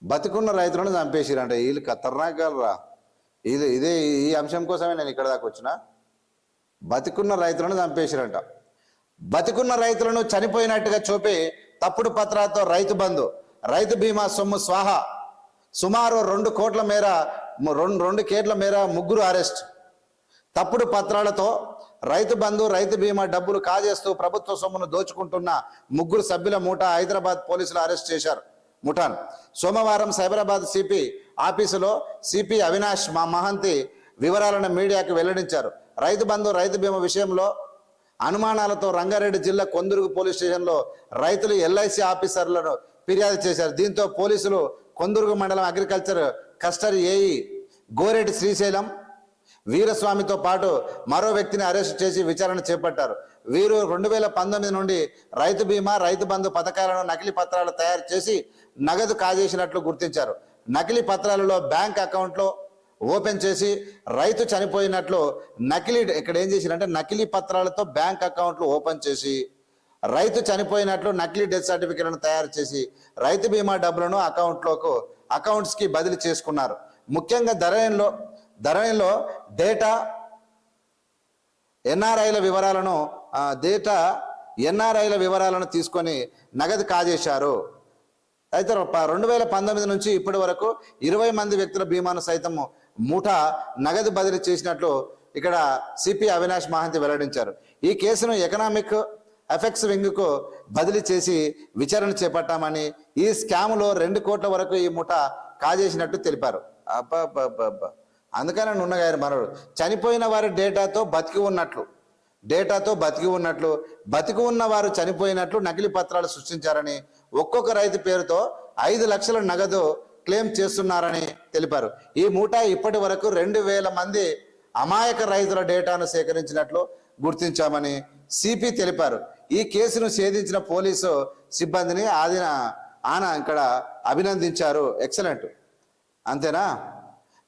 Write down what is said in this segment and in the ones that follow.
బతికున్న రైతులను చంపేసిరంట. వీళ్ళు ఖతర్నాకరా. ఇదే ఈ అంశం కోసమే నేను ఇక్కడ దాకా వచ్చిన. బతికున్న రైతులను చంపేసిరంట. బతికున్న రైతులను చనిపోయినట్టుగా చూపి తప్పుడు పత్రాలతో రైతు బంధు, రైతు బీమా సొమ్ము స్వాహా. సుమారు 2 కోట్ల మేర 2 మేర ముగ్గురు అరెస్ట్. తప్పుడు పత్రాలతో రైతు బంధు, రైతు బీమా డబ్బులు కాజేస్తూ ప్రభుత్వ సొమ్మును దోచుకుంటున్న 3 సభ్యుల ముఠా హైదరాబాద్ పోలీసులు అరెస్ట్ చేశారు. ముఠాన్ సోమవారం సైబరాబాద్ సిపి ఆఫీసులో సిపి అవినాష్ మహంతి వివరాలను మీడియాకు వెల్లడించారు. రైతు బంధు, రైతు బీమా విషయంలో అనుమానాలతో రంగారెడ్డి జిల్లా కొందుర్గు పోలీస్ స్టేషన్లో రైతులు ఎల్ఐసి ఆఫీసర్లను ఫిర్యాదు చేశారు. దీంతో పోలీసులు Kondurgu mandal agriculture custody AE Goreddy Srisailam వీరస్వామితో పాటు మరో వ్యక్తిని అరెస్టు చేసి విచారణ చేపట్టారు. వీరు 2019 నుండి రైతు బీమా, రైతు బంధు పథకాలను నకిలీ పత్రాలు తయారు చేసి నగదు కాజేసినట్లు గుర్తించారు. నకిలీ పత్రాలలో బ్యాంక్ అకౌంట్లో ఓపెన్ చేసి రైతు చనిపోయినట్లు ఇక్కడ ఏం చేసిరంటే నకిలీ పత్రాలతో బ్యాంక్ అకౌంట్లు ఓపెన్ చేసి రైతు చనిపోయినట్లు నకిలీ డెత్ సర్టిఫికేట్లను తయారు చేసి రైతు బీమా డబ్బులను అకౌంట్స్కి బదిలీ చేసుకున్నారు. ముఖ్యంగా ధరణిలో డేటా ఎన్ఆర్ఐల వివరాలను తీసుకొని నగదు కాజేశారు. అయితే 2019 నుంచి ఇప్పటి వరకు 20 మంది వ్యక్తుల బీమాను సైతం ముఠా నగదు బదిలీ చేసినట్లు ఇక్కడ సిపి అవినాష్ మహంతి వెల్లడించారు. ఈ కేసును ఎకనామిక్ ఎఫెక్ట్స్ వింగ్కు బదిలీ చేసి విచారణ చేపట్టామని, ఈ స్కామ్లో 2 కోట్ల వరకు ఈ ముఠా కాజేసినట్టు తెలిపారు. అందుకని ఉన్నగారు మనోడు చనిపోయిన వారి డేటాతో బతికి ఉన్నట్లు బతికి ఉన్న వారు చనిపోయినట్లు నకిలీ పత్రాలు సృష్టించారని, ఒక్కొక్క రైతు పేరుతో 5 లక్షల నగదు క్లెయిమ్ చేస్తున్నారని తెలిపారు. ఈ ముఠా ఇప్పటి వరకు 2000 మంది అమాయక రైతుల డేటాను సేకరించినట్లు గుర్తించామని సిపి తెలిపారు. ఈ కేసును ఛేదించిన పోలీసు సిబ్బందిని ఇక్కడ అభినందించారు. ఎక్సలెంట్. అంతేనా?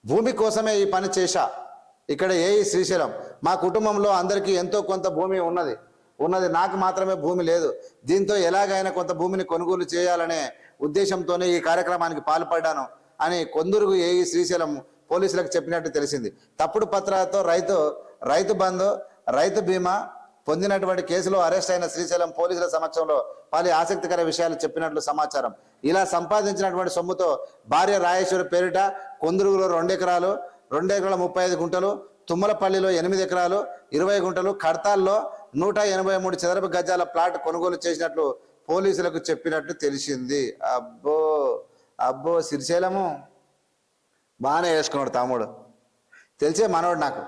భూమి కోసమే ఈ పని చేశా. ఇక్కడ ఏఈ శ్రీశైలం, మా కుటుంబంలో అందరికీ ఎంతో కొంత భూమి ఉన్నది, నాకు మాత్రమే భూమి లేదు. దీంతో ఎలాగైనా కొంత భూమిని కొనుగోలు చేయాలనే ఉద్దేశంతోనే ఈ కార్యక్రమానికి పాల్పడ్డాను అని కొందుర్గు ఏఈ శ్రీశైలం పోలీసులకు చెప్పినట్టు తెలిసింది. తప్పుడు పత్రాలతో రైతు బంధు, రైతు బీమా పొందినటువంటి కేసులో అరెస్ట్ అయిన శ్రీశైలం పోలీసుల సమక్షంలో పలు ఆసక్తికర విషయాలు చెప్పినట్లు సమాచారం. ఇలా సంపాదించినటువంటి సొమ్ముతో భార్య రాయేశ్వరి పేరిట కొందురుగులో 2 ఎకరాలు, 2 ఎకరాల 35 గుంటలు, తుమ్మలపల్లిలో 8 ఎకరాలు 20 గుంటలు, కడతాల్లో 183 చదరపు గజాల ప్లాట్ కొనుగోలు చేసినట్లు పోలీసులకు చెప్పినట్లు తెలిసింది. అబ్బో శ్రీశైలము బాగానే వేసుకున్నాడు తమ్ముడు, తెలిసే మనోడు నాకు.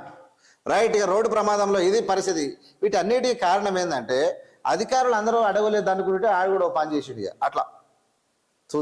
రైట్. ఇక రోడ్డు ప్రమాదంలో ఇది పరిస్థితి. వీటన్నిటికీ కారణం ఏంటంటే అధికారులు అందరూ అడగలేదు అనుకుంటే ఆడు కూడా పని చేసిడు. అట్లా తూ